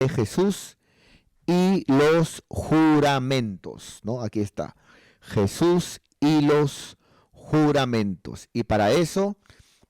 Jesús y los juramentos, ¿no? Aquí está, Jesús y los juramentos. Y para eso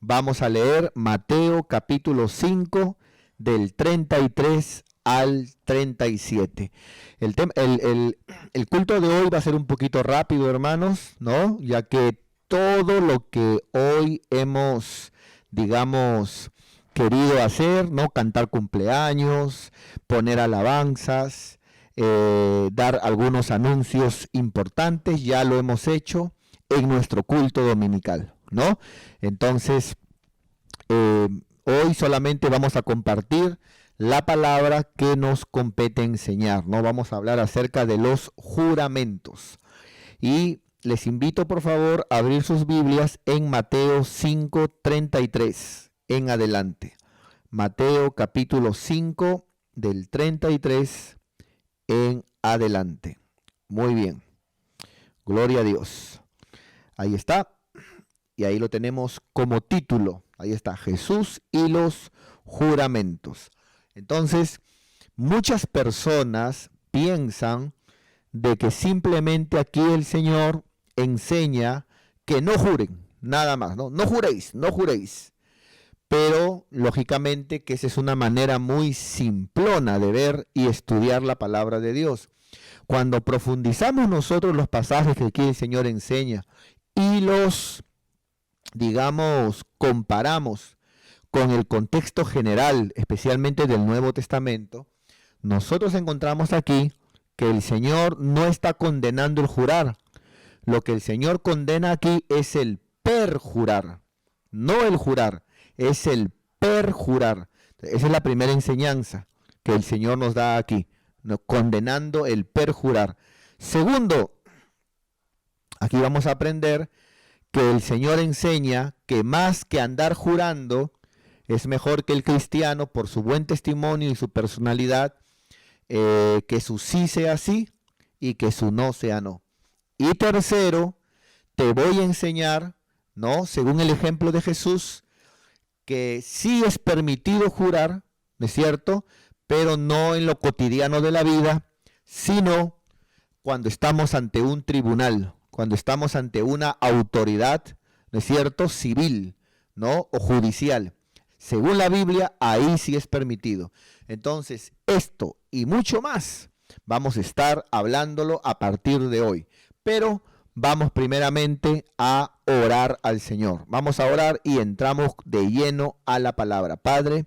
vamos a leer Mateo capítulo 5 del 33 al 37. El culto de hoy va a ser un poquito rápido, hermanos, ¿no? Ya que todo lo que hoy hemos, digamos, querido hacer, ¿no? Cantar cumpleaños, poner alabanzas, dar algunos anuncios importantes, ya lo hemos hecho en nuestro culto dominical, ¿no? Entonces, hoy solamente vamos a compartir la palabra que nos compete enseñar, ¿no? Vamos a hablar acerca de los juramentos. Y les invito, por favor, a abrir sus Biblias en Mateo 5:33 en adelante. Mateo capítulo 5 del 33 en adelante. Muy bien. Gloria a Dios. Ahí está. Y ahí lo tenemos como título. Ahí está, Jesús y los juramentos. Entonces, muchas personas piensan de que simplemente aquí el Señor enseña que no juren, nada más, ¿no? No juréis, no juréis. Pero, lógicamente, que esa es una manera muy simplona de ver y estudiar la palabra de Dios. Cuando profundizamos nosotros los pasajes que aquí el Señor enseña y los, digamos, comparamos con el contexto general, especialmente del Nuevo Testamento, nosotros encontramos aquí que el Señor no está condenando el jurar. Lo que el Señor condena aquí es el perjurar, no el jurar, es el perjurar. Esa es la primera enseñanza que el Señor nos da aquí, ¿no? Condenando el perjurar. Segundo, aquí vamos a aprender que el Señor enseña que más que andar jurando, es mejor que el cristiano, por su buen testimonio y su personalidad, que su sí sea sí y que su no sea no. Y tercero, te voy a enseñar, ¿no? Según el ejemplo de Jesús, que sí es permitido jurar, ¿no es cierto? Pero no en lo cotidiano de la vida, sino cuando estamos ante un tribunal, cuando estamos ante una autoridad, ¿no es cierto? Civil, ¿no? O judicial. Según la Biblia, ahí sí es permitido. Entonces, esto y mucho más vamos a estar hablándolo a partir de hoy. Pero vamos primeramente a orar al Señor. Vamos a orar y entramos de lleno a la palabra. Padre,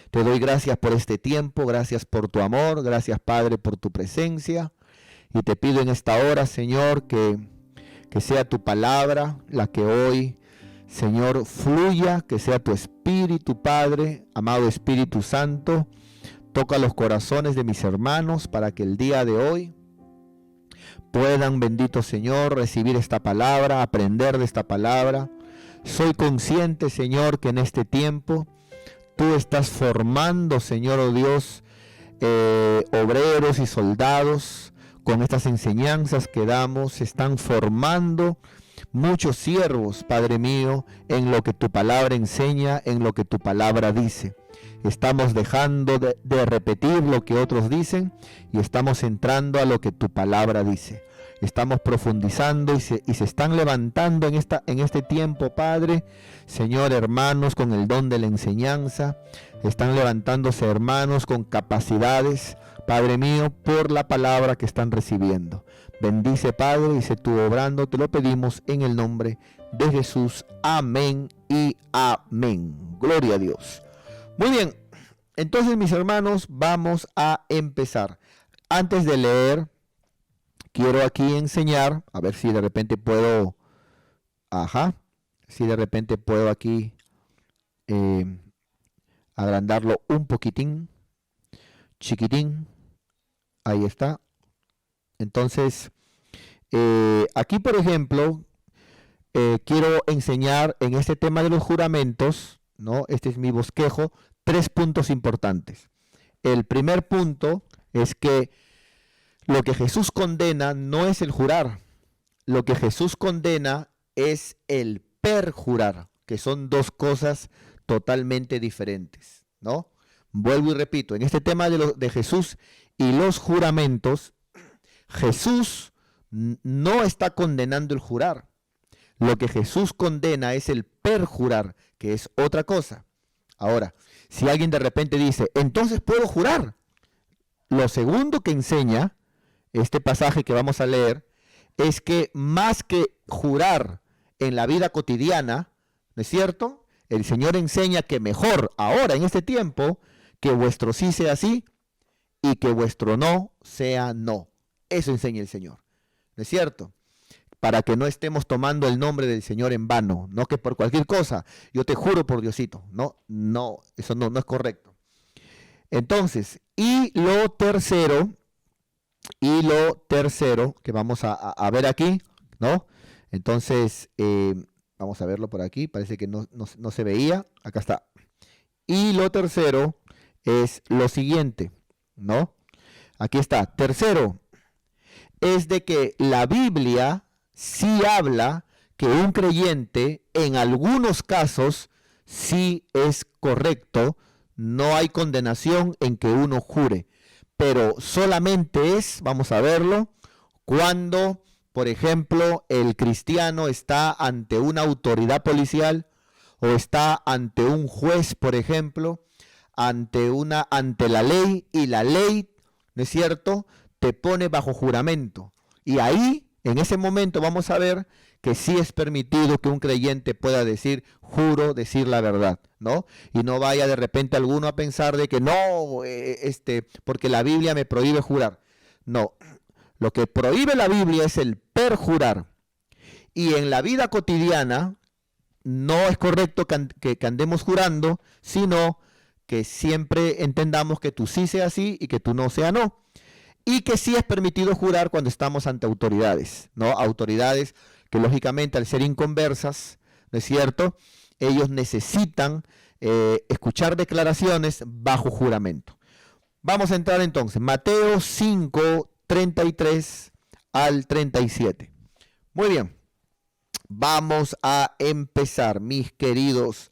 te doy gracias por este tiempo, gracias por tu amor, gracias, Padre, por tu presencia. Y te pido en esta hora, Señor, que sea tu palabra la que hoy, Señor, fluya, que sea tu Espíritu, Padre, amado Espíritu Santo. Toca los corazones de mis hermanos para que el día de hoy puedan, bendito Señor, recibir esta palabra, aprender de esta palabra. Soy consciente, Señor, que en este tiempo tú estás formando, Señor, oh Dios, obreros y soldados. Con estas enseñanzas que damos, se están formando muchos siervos, Padre mío, en lo que tu palabra enseña, en lo que tu palabra dice. Estamos dejando de repetir lo que otros dicen y estamos entrando a lo que tu palabra dice. Estamos profundizando y se están levantando en este tiempo, Padre, Señor, hermanos con el don de la enseñanza. Están levantándose hermanos con capacidades, Padre mío, por la palabra que están recibiendo. Bendice, Padre, y sé tú obrando, te lo pedimos en el nombre de Jesús. Amén y amén. Gloria a Dios. Muy bien, entonces, mis hermanos, vamos a empezar. Antes de leer, quiero aquí enseñar, a ver si de repente puedo, si de repente puedo aquí agrandarlo un poquitín, chiquitín, ahí está. Entonces, aquí, por ejemplo, quiero enseñar en este tema de los juramentos, ¿no? Este es mi bosquejo, 3 puntos importantes. El primer punto es que lo que Jesús condena no es el jurar. Lo que Jesús condena es el perjurar, que son dos cosas totalmente diferentes, ¿no? Vuelvo y repito, en este tema de Jesús y los juramentos, Jesús no está condenando el jurar. Lo que Jesús condena es el perjurar, que es otra cosa. Ahora, si alguien de repente dice, entonces puedo jurar. Lo segundo que enseña este pasaje que vamos a leer es que más que jurar en la vida cotidiana, ¿no es cierto? El Señor enseña que mejor ahora, en este tiempo, que vuestro sí sea sí y que vuestro no sea no. Eso enseña el Señor, ¿no es cierto? Para que no estemos tomando el nombre del Señor en vano, no que por cualquier cosa, yo te juro por Diosito, no, eso no es correcto. Entonces, y lo tercero que vamos a ver aquí, ¿no? Entonces, vamos a verlo por aquí, parece que no se veía, acá está. Y lo tercero es lo siguiente, ¿no? Aquí está. Tercero, es de que la Biblia sí habla que un creyente en algunos casos sí es correcto, no hay condenación en que uno jure, pero solamente es, vamos a verlo, cuando, por ejemplo, el cristiano está ante una autoridad policial o está ante un juez, por ejemplo, ante la ley, y la ley, ¿no es cierto?, te pone bajo juramento. Y ahí, en ese momento, vamos a ver que sí es permitido que un creyente pueda decir, juro decir la verdad, ¿no? Y no vaya de repente alguno a pensar de que no, porque la Biblia me prohíbe jurar. No, lo que prohíbe la Biblia es el perjurar. Y en la vida cotidiana no es correcto que andemos jurando, sino que siempre entendamos que tú sí sea sí y que tú no sea no. Y que sí es permitido jurar cuando estamos ante autoridades, ¿no? Autoridades que lógicamente al ser inconversas, ¿no es cierto?, ellos necesitan escuchar declaraciones bajo juramento. Vamos a entrar entonces, Mateo 5, 33 al 37. Muy bien, vamos a empezar, mis queridos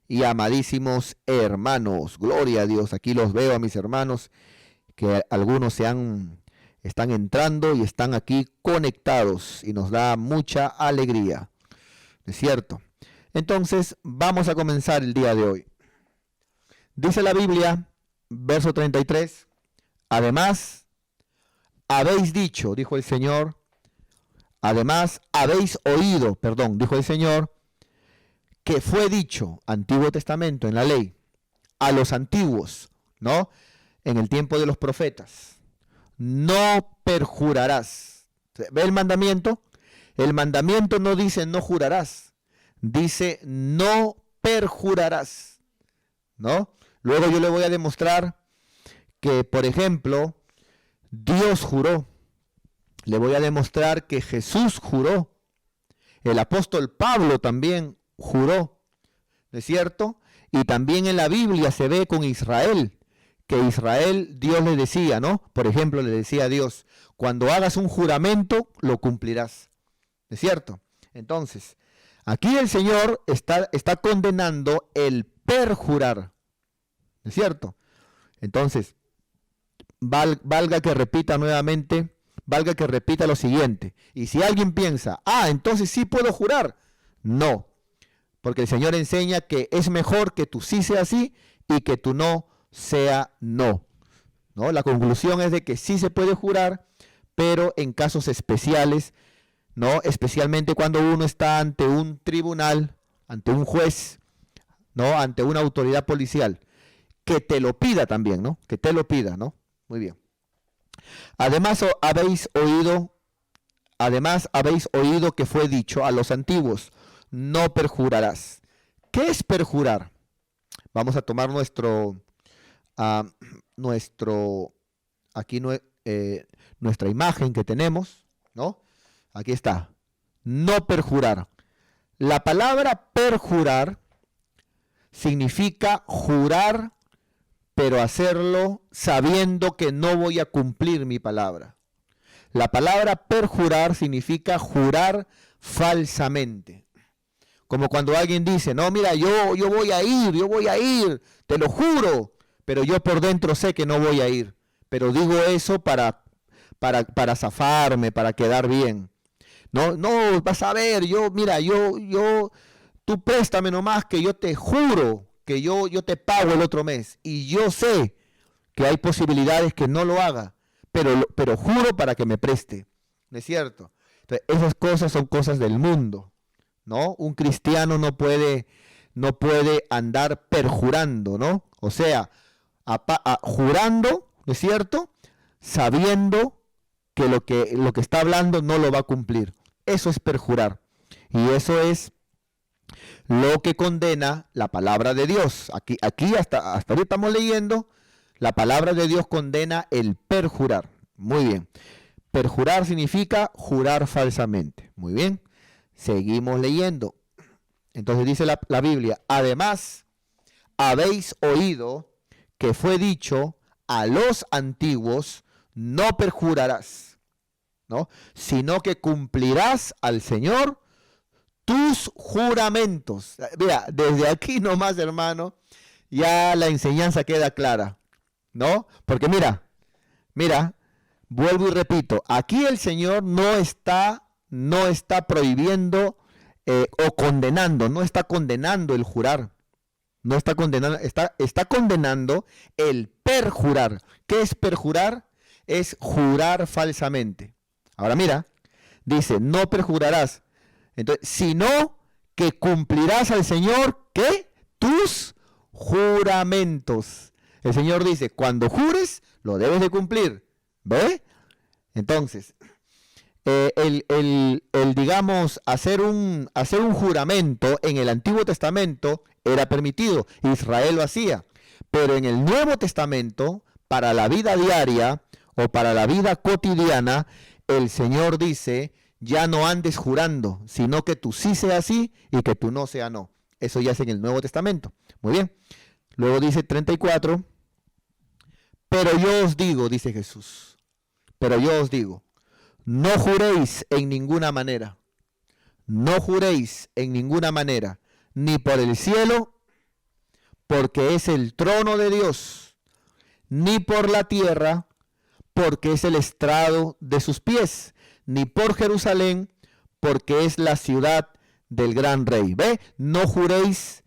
y amadísimos hermanos. Gloria a Dios, aquí los veo a mis hermanos, que algunos están entrando y están aquí conectados y nos da mucha alegría, ¿no es cierto? Entonces, vamos a comenzar el día de hoy. Dice la Biblia, verso 33, además, habéis dicho, dijo el Señor, además, habéis oído, dijo el Señor, que fue dicho, Antiguo Testamento, en la ley, a los antiguos, ¿no?, en el tiempo de los profetas, no perjurarás. ¿Ve el mandamiento? El mandamiento no dice no jurarás, dice no perjurarás, ¿no? Luego yo le voy a demostrar que, por ejemplo, Dios juró. Le voy a demostrar que Jesús juró. El apóstol Pablo también juró, ¿no es cierto? Y también en la Biblia se ve con Israel, que Israel, Dios le decía, ¿no? Por ejemplo, le decía a Dios, cuando hagas un juramento, lo cumplirás. ¿Es cierto? Entonces, aquí el Señor está condenando el perjurar. ¿Es cierto? Entonces, valga que repita nuevamente, valga que repita lo siguiente. Y si alguien piensa, entonces sí puedo jurar. No, porque el Señor enseña que es mejor que tú sí sea sí y que tú no sea no. ¿No? La conclusión es de que sí se puede jurar, pero en casos especiales, ¿no? Especialmente cuando uno está ante un tribunal, ante un juez, ¿no? Ante una autoridad policial, que te lo pida también, ¿no? Que te lo pida, ¿no? Muy bien. Además habéis oído que fue dicho a los antiguos, no perjurarás. ¿Qué es perjurar? Vamos a tomar nuestra imagen que tenemos, ¿no? Aquí está, no perjurar. La palabra perjurar significa jurar, pero hacerlo sabiendo que no voy a cumplir mi palabra. La palabra perjurar significa jurar falsamente. Como cuando alguien dice, no, mira, yo voy a ir, te lo juro, pero yo por dentro sé que no voy a ir. Pero digo eso para zafarme, para quedar bien. No, no, vas a ver, mira, tú préstame nomás que yo te juro que yo te pago el otro mes. Y yo sé que hay posibilidades que no lo haga, pero juro para que me preste. ¿No es cierto? Entonces, esas cosas son cosas del mundo, ¿no? Un cristiano no puede andar perjurando, ¿no? O sea, jurando, ¿no es cierto? Sabiendo que lo que está hablando no lo va a cumplir. Eso es perjurar. Y eso es lo que condena la palabra de Dios. Aquí hasta ahorita estamos leyendo, la palabra de Dios condena el perjurar. Muy bien. Perjurar significa jurar falsamente. Muy bien. Seguimos leyendo. Entonces dice la Biblia, además, habéis oído que fue dicho a los antiguos, no perjurarás, ¿no? Sino que cumplirás al Señor tus juramentos. Mira, desde aquí nomás, hermano, ya la enseñanza queda clara, ¿no? Porque mira, vuelvo y repito, aquí el Señor no está prohibiendo o condenando, no está condenando el jurar, no está condenando, está condenando el perjurar. ¿Qué es perjurar? Es jurar falsamente. Ahora mira, dice, no perjurarás, entonces, sino que cumplirás al Señor, ¿qué? Tus juramentos. El Señor dice, cuando jures, lo debes de cumplir. ¿Ve? Entonces, digamos, hacer un juramento en el Antiguo Testamento era permitido. Israel lo hacía. Pero en el Nuevo Testamento, para la vida diaria o para la vida cotidiana, el Señor dice, ya no andes jurando, sino que tú sí sea sí y que tú no sea no. Eso ya es en el Nuevo Testamento. Muy bien. Luego dice 34, pero yo os digo, dice Jesús, pero yo os digo, no juréis en ninguna manera, no juréis en ninguna manera, ni por el cielo, porque es el trono de Dios, ni por la tierra, porque es el estrado de sus pies, ni por Jerusalén, porque es la ciudad del gran rey. ¿Ve? No juréis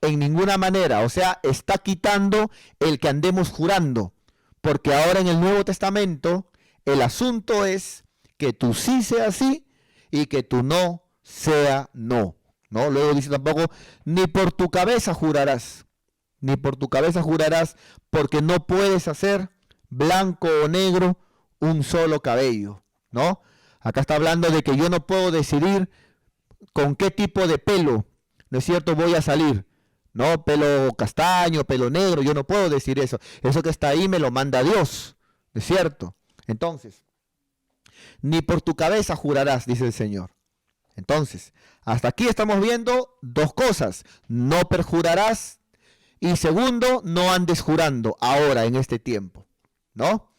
en ninguna manera, o sea, está quitando el que andemos jurando, porque ahora en el Nuevo Testamento el asunto es que tú sí sea sí y que tú no sea no. ¿No? Luego dice tampoco, ni por tu cabeza jurarás, ni por tu cabeza jurarás, porque no puedes hacer blanco o negro un solo cabello, ¿no? Acá está hablando de que yo no puedo decidir con qué tipo de pelo, ¿no es cierto?, voy a salir, ¿no? Pelo castaño, pelo negro, yo no puedo decir eso. Eso que está ahí me lo manda Dios, ¿no es cierto? Entonces, ni por tu cabeza jurarás, dice el Señor. Entonces, hasta aquí estamos viendo dos cosas. No perjurarás y segundo, no andes jurando ahora en este tiempo, ¿no?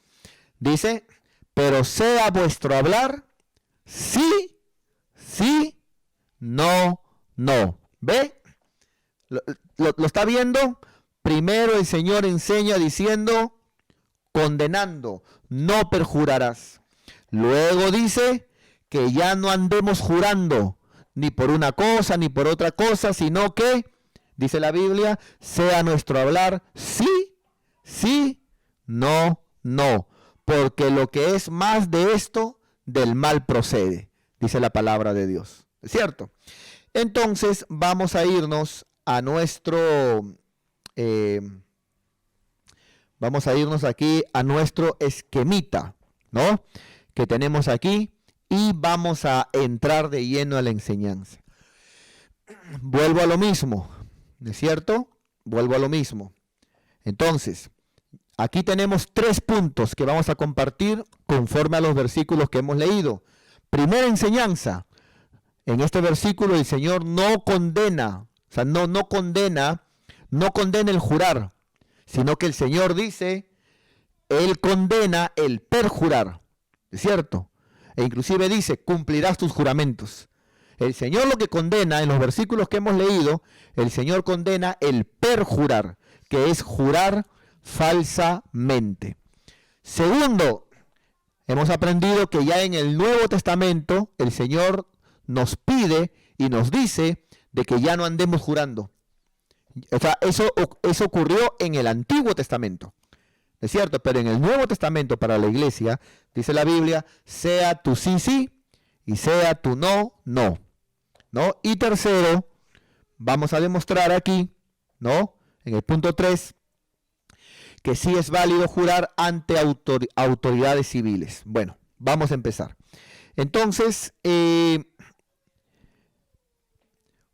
Dice, pero sea vuestro hablar sí, sí, no, no. ¿Ve? ¿Lo está viendo? Primero el Señor enseña diciendo, condenando, no perjurarás. Luego dice que ya no andemos jurando ni por una cosa ni por otra cosa, sino que, dice la Biblia, sea nuestro hablar sí, sí, no, no. Porque lo que es más de esto, del mal procede, dice la palabra de Dios. ¿Es cierto? Entonces vamos a irnos a vamos a irnos aquí a nuestro esquemita, ¿no? Que tenemos aquí y vamos a entrar de lleno a la enseñanza. Vuelvo a lo mismo, ¿no es cierto? Vuelvo a lo mismo. Entonces, aquí tenemos 3 puntos que vamos a compartir conforme a los versículos que hemos leído. Primera enseñanza. En este versículo el Señor no condena, o sea, no condena el jurar, sino que el Señor dice, Él condena el perjurar, ¿es cierto? E inclusive dice, cumplirás tus juramentos. El Señor lo que condena, en los versículos que hemos leído, el Señor condena el perjurar, que es jurar falsamente. Segundo, hemos aprendido que ya en el Nuevo Testamento el Señor nos pide y nos dice de que ya no andemos jurando. O sea, eso ocurrió en el Antiguo Testamento, ¿es cierto? Pero en el Nuevo Testamento para la iglesia, dice la Biblia, sea tu sí, sí, y sea tu no, no. ¿No? Y tercero, vamos a demostrar aquí, ¿no? En el punto 3, que sí es válido jurar ante autoridades civiles. Bueno, vamos a empezar. Entonces,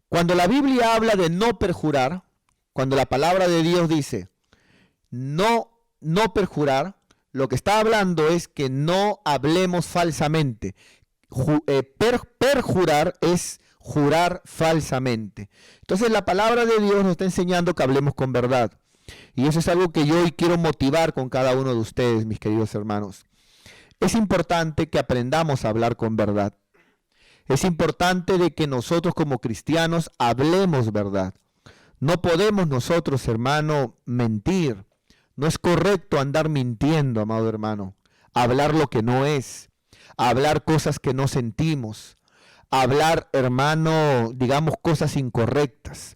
cuando la Biblia habla de no perjurar, cuando la palabra de Dios dice no perjurar, lo que está hablando es que no hablemos falsamente. Perjurar es jurar falsamente. Entonces la palabra de Dios nos está enseñando que hablemos con verdad. Y eso es algo que yo hoy quiero motivar con cada uno de ustedes, mis queridos hermanos. Es importante que aprendamos a hablar con verdad. Es importante de que nosotros como cristianos hablemos verdad. No podemos nosotros, hermano, mentir. No es correcto andar mintiendo, amado hermano. Hablar lo que no es. Hablar cosas que no sentimos. Hablar, hermano, digamos cosas incorrectas.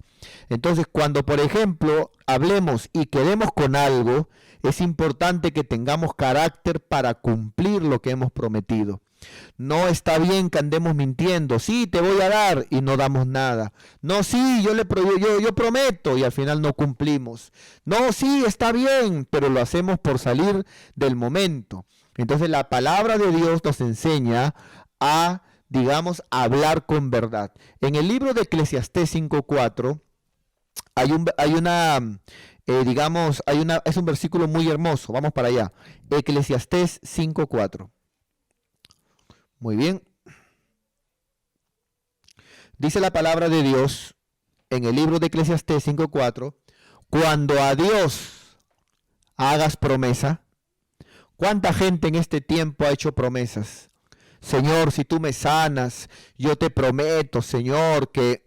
Entonces, cuando, por ejemplo, hablemos y quedemos con algo, es importante que tengamos carácter para cumplir lo que hemos prometido. No está bien que andemos mintiendo. Sí, te voy a dar y no damos nada. No, sí, yo prometo y al final no cumplimos. No, sí, está bien, pero lo hacemos por salir del momento. Entonces la palabra de Dios nos enseña a, digamos, hablar con verdad. En el libro de Eclesiastés 5:4 es un versículo muy hermoso. Vamos para allá. Eclesiastés 5:4. Muy bien. Dice la palabra de Dios en el libro de Eclesiastés 5:4, cuando a Dios hagas promesa. ¿Cuánta gente en este tiempo ha hecho promesas? Señor, si tú me sanas, yo te prometo, Señor, que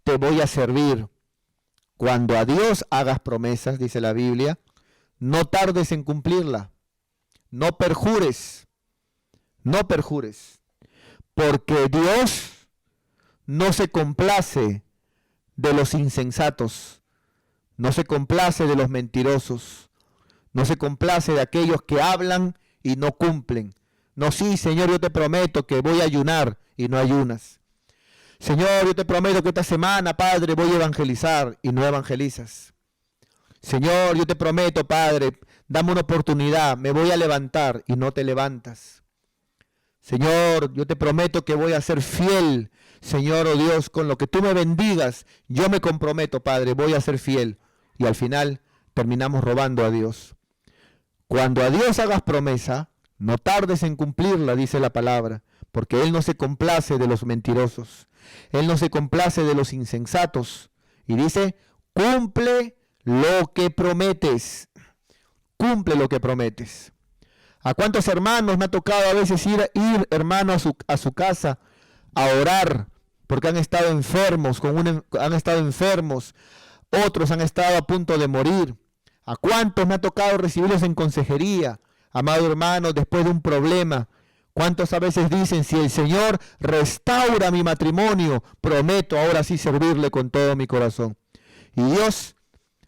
te voy a servir. Cuando a Dios hagas promesas, dice la Biblia, no tardes en cumplirla. No perjures. No perjures, porque Dios no se complace de los insensatos, no se complace de los mentirosos, no se complace de aquellos que hablan y no cumplen. No, sí, Señor, yo te prometo que voy a ayunar y no ayunas. Señor, yo te prometo que esta semana, Padre, voy a evangelizar y no evangelizas. Señor, yo te prometo, Padre, dame una oportunidad, me voy a levantar y no te levantas. Señor, yo te prometo que voy a ser fiel, Señor, oh Dios, con lo que tú me bendigas. Yo me comprometo, Padre, voy a ser fiel. Y al final terminamos robando a Dios. Cuando a Dios hagas promesa, no tardes en cumplirla, dice la palabra, porque Él no se complace de los mentirosos. Él no se complace de los insensatos. Y dice, cumple lo que prometes. Cumple lo que prometes. ¿A cuántos hermanos me ha tocado a veces ir hermano, a su casa a orar? Porque han estado enfermos, otros han estado a punto de morir. ¿A cuántos me ha tocado recibirlos en consejería, amado hermano, después de un problema? ¿Cuántos a veces dicen, si el Señor restaura mi matrimonio, prometo ahora sí servirle con todo mi corazón? Y Dios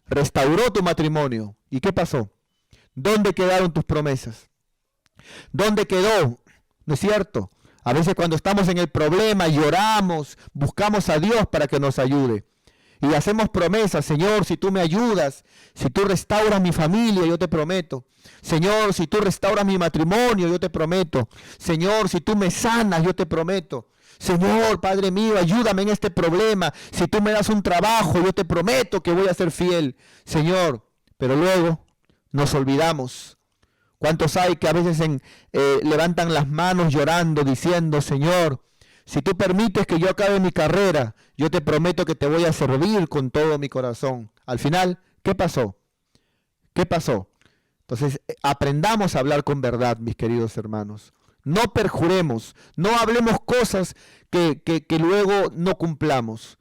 restauró tu matrimonio. ¿Y qué pasó? ¿Dónde quedaron tus promesas? ¿Dónde quedó? ¿No es cierto? A veces cuando estamos en el problema lloramos, buscamos a Dios para que nos ayude. Y hacemos promesas, Señor, si tú me ayudas, si tú restauras mi familia, yo te prometo. Señor, si tú restauras mi matrimonio, yo te prometo. Señor, si tú me sanas, yo te prometo. Señor, Padre mío, ayúdame en este problema. Si tú me das un trabajo, yo te prometo que voy a ser fiel. Señor, pero luego nos olvidamos. ¿Cuántos hay que a veces levantan las manos llorando, diciendo, Señor, si tú permites que yo acabe mi carrera, yo te prometo que te voy a servir con todo mi corazón? Al final, ¿qué pasó? ¿Qué pasó? Entonces, aprendamos a hablar con verdad, mis queridos hermanos. No perjuremos, no hablemos cosas que luego no cumplamos.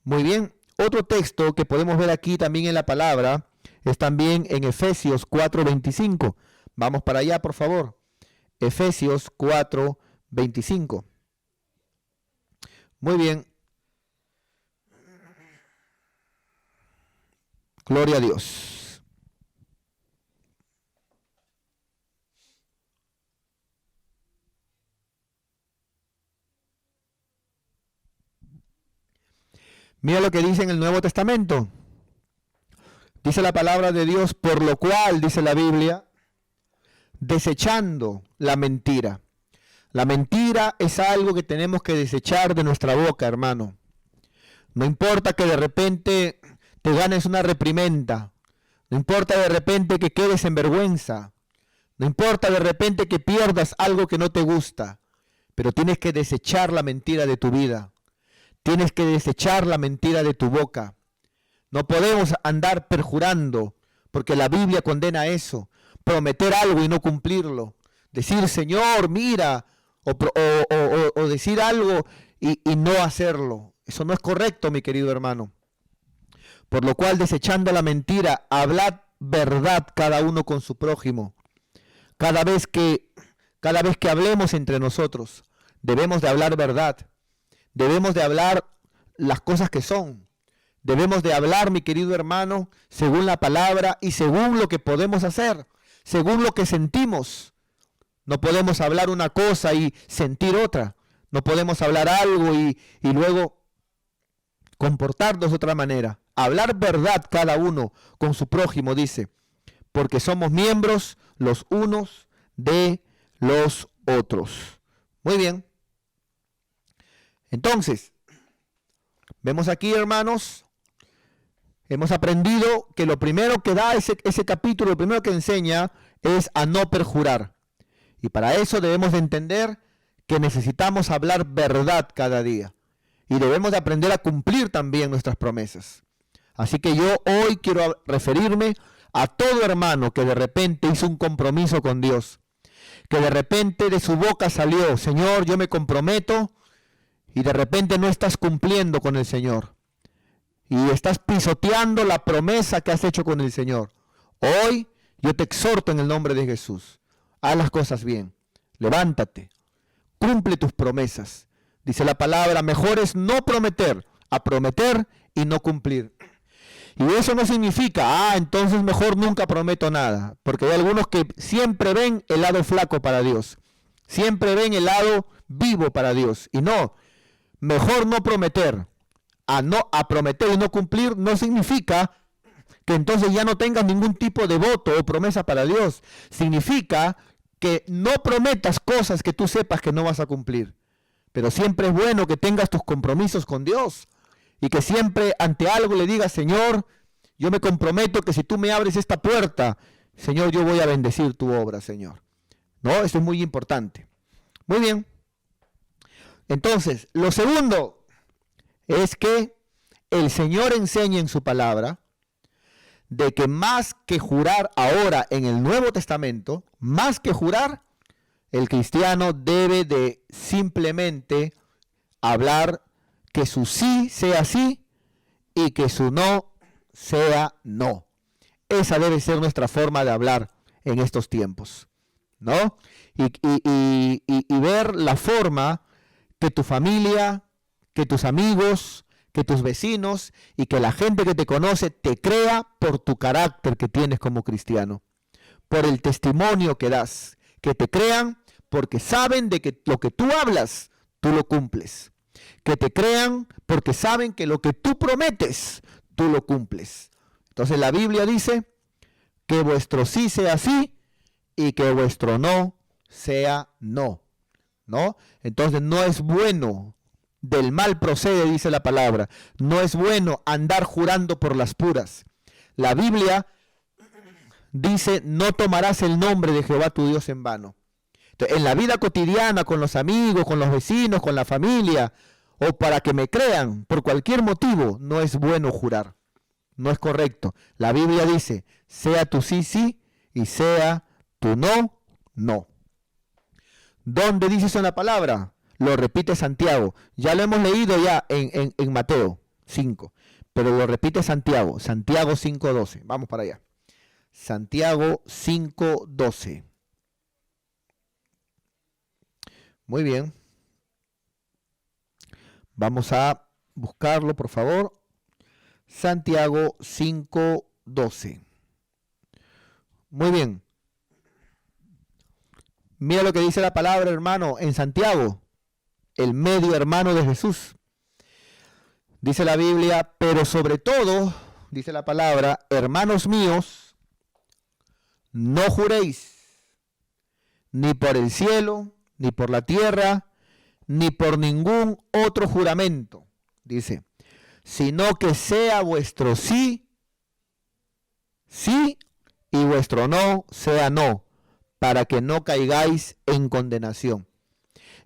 Muy bien, otro texto que podemos ver aquí también en la palabra, es también en Efesios 4:25. Vamos para allá, por favor. Efesios 4:25. Muy bien. Gloria a Dios. Mira lo que dice en el Nuevo Testamento. Dice la palabra de Dios, por lo cual, dice la Biblia, desechando la mentira. La mentira es algo que tenemos que desechar de nuestra boca, hermano. No importa que de repente te ganes una reprimenda. No importa de repente que quedes en vergüenza. No importa de repente que pierdas algo que no te gusta. Pero tienes que desechar la mentira de tu vida. Tienes que desechar la mentira de tu boca. No podemos andar perjurando, porque la Biblia condena eso. Prometer algo y no cumplirlo. Decir, Señor, mira, o decir algo y no hacerlo. Eso no es correcto, mi querido hermano. Por lo cual, desechando la mentira, hablad verdad cada uno con su prójimo. Cada vez que hablemos entre nosotros, debemos de hablar verdad. Debemos de hablar las cosas que son. Debemos de hablar, mi querido hermano, según la palabra y según lo que podemos hacer, según lo que sentimos. No podemos hablar una cosa y sentir otra. No podemos hablar algo y luego comportarnos de otra manera. Hablar verdad cada uno con su prójimo, dice, porque somos miembros los unos de los otros. Muy bien. Entonces, vemos aquí, hermanos, hemos aprendido que lo primero que da ese capítulo, lo primero que enseña es a no perjurar. Y para eso debemos de entender que necesitamos hablar verdad cada día. Y debemos de aprender a cumplir también nuestras promesas. Así que yo hoy quiero referirme a todo hermano que de repente hizo un compromiso con Dios. Que de repente de su boca salió, Señor, yo me comprometo, y de repente no estás cumpliendo con el Señor. Y estás pisoteando la promesa que has hecho con el Señor. Hoy yo te exhorto en el nombre de Jesús. Haz las cosas bien. Levántate. Cumple tus promesas. Dice la palabra, mejor es no prometer, a prometer y no cumplir. Y eso no significa, entonces mejor nunca prometo nada. Porque hay algunos que siempre ven el lado flaco para Dios. Siempre ven el lado vivo para Dios. Y no, mejor no prometer. A prometer y no cumplir no significa que entonces ya no tengas ningún tipo de voto o promesa para Dios. Significa que no prometas cosas que tú sepas que no vas a cumplir. Pero siempre es bueno que tengas tus compromisos con Dios y que siempre ante algo le digas, Señor, yo me comprometo que si tú me abres esta puerta, Señor, yo voy a bendecir tu obra, Señor. ¿No? Eso es muy importante. Muy bien. Entonces, lo segundo es que el Señor enseña en su palabra de que más que jurar ahora en el Nuevo Testamento, más que jurar, el cristiano debe de simplemente hablar que su sí sea sí y que su no sea no. Esa debe ser nuestra forma de hablar en estos tiempos, ¿no? Y ver la forma que tu familia, que tus amigos, que tus vecinos y que la gente que te conoce te crea por tu carácter que tienes como cristiano, por el testimonio que das, que te crean porque saben de que lo que tú hablas, tú lo cumples, que te crean porque saben que lo que tú prometes, tú lo cumples. Entonces la Biblia dice que vuestro sí sea sí y que vuestro no sea no, ¿no? Entonces no es bueno. Del mal procede, dice la palabra. No es bueno andar jurando por las puras. La Biblia dice, no tomarás el nombre de Jehová tu Dios en vano. Entonces, en la vida cotidiana, con los amigos, con los vecinos, con la familia, o para que me crean, por cualquier motivo, no es bueno jurar. No es correcto. La Biblia dice, sea tu sí, sí, y sea tu no, no. ¿Dónde dice eso en la palabra? Lo repite Santiago. Ya lo hemos leído ya en Mateo 5. pero lo repite Santiago, Santiago 5:12. Vamos para allá. Santiago 5:12. Muy bien. Vamos a buscarlo, por favor. Santiago 5:12. Muy bien. Mira lo que dice la palabra, hermano, en Santiago, el medio hermano de Jesús. Dice la Biblia, pero sobre todo, dice la palabra, hermanos míos, no juréis, ni por el cielo, ni por la tierra, ni por ningún otro juramento, dice, sino que sea vuestro sí, sí, y vuestro no sea no, para que no caigáis en condenación.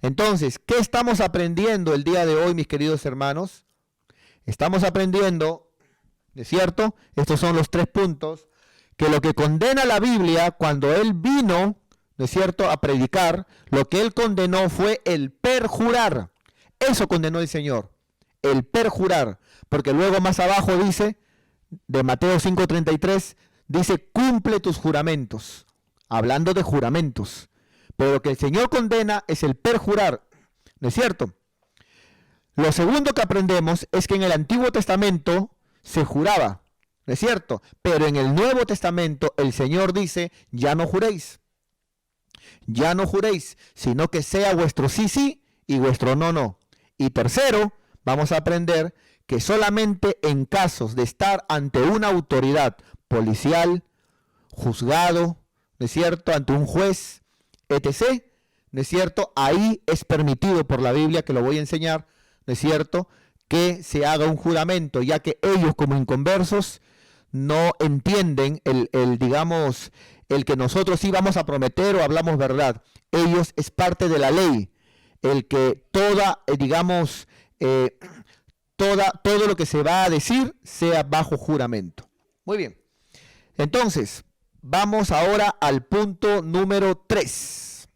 Entonces, ¿qué estamos aprendiendo el día de hoy, mis queridos hermanos? Estamos aprendiendo, ¿es cierto? Estos son los 3 puntos, que lo que condena la Biblia cuando Él vino, ¿no es cierto?, a predicar, lo que Él condenó fue el perjurar. Eso condenó el Señor, el perjurar, porque luego más abajo dice, de Mateo 5:33, dice, cumple tus juramentos, hablando de juramentos, pero lo que el Señor condena es el perjurar, ¿no es cierto? Lo segundo que aprendemos es que en el Antiguo Testamento se juraba, ¿no es cierto? Pero en el Nuevo Testamento el Señor dice, ya no juréis, sino que sea vuestro sí, sí y vuestro no, no. Y tercero, vamos a aprender que solamente en casos de estar ante una autoridad policial, juzgado, ¿no es cierto?, ante un juez, etc., ¿no es cierto?, ahí es permitido por la Biblia, que lo voy a enseñar, ¿no es cierto?, que se haga un juramento, ya que ellos como inconversos no entienden digamos, el que nosotros sí vamos a prometer o hablamos verdad. Ellos es parte de la ley, el que todo lo que se va a decir sea bajo juramento. Muy bien. Entonces, vamos ahora al punto número 3.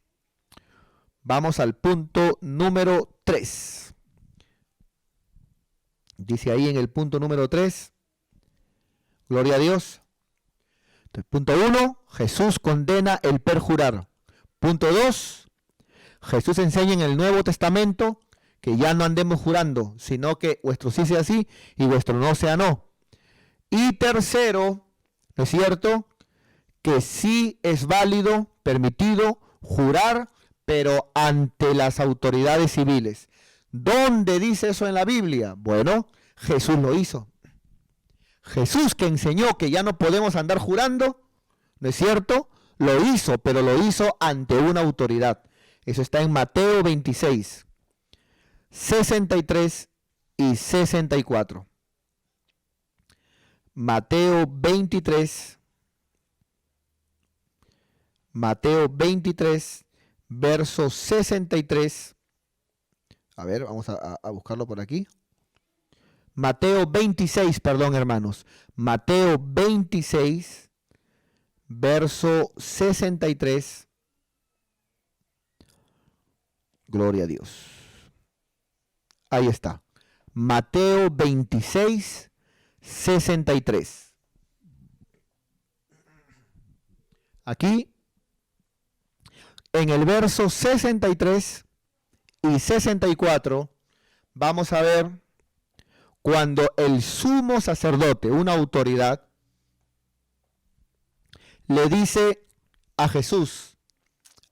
Vamos al punto número 3. Dice ahí en el punto número 3, gloria a Dios. Entonces, punto 1, Jesús condena el perjurar. Punto 2, Jesús enseña en el Nuevo Testamento que ya no andemos jurando, sino que vuestro sí sea sí y vuestro no sea no. Y tercero, ¿no es cierto?, que sí es válido, permitido jurar, pero ante las autoridades civiles. ¿Dónde dice eso en la Biblia? Bueno, Jesús lo hizo. Jesús, que enseñó que ya no podemos andar jurando, ¿no es cierto?, lo hizo, pero lo hizo ante una autoridad. Eso está en Mateo 26, 63 y 64. Mateo 23, verso 63. A ver, vamos a buscarlo por aquí. Mateo 26, perdón, hermanos. Mateo 26, verso 63. Gloria a Dios. Ahí está. Mateo 26, 63. Aquí, en el verso 63 y 64, vamos a ver cuando el sumo sacerdote, una autoridad, le dice a Jesús,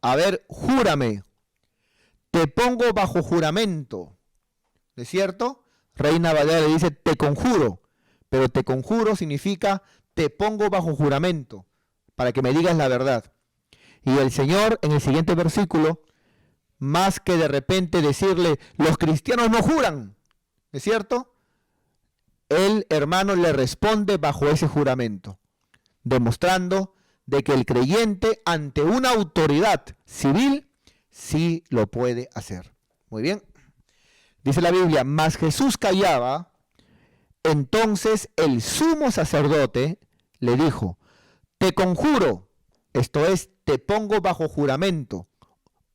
a ver, júrame, te pongo bajo juramento, ¿no es cierto? Reina Valera le dice, te conjuro, pero te conjuro significa, te pongo bajo juramento, para que me digas la verdad. Y el Señor, en el siguiente versículo, más que de repente decirle, los cristianos no juran, ¿no es cierto?, el hermano le responde bajo ese juramento, demostrando de que el creyente ante una autoridad civil sí lo puede hacer. Muy bien. Dice la Biblia, mas Jesús callaba, entonces el sumo sacerdote le dijo, te conjuro, esto es, te pongo bajo juramento,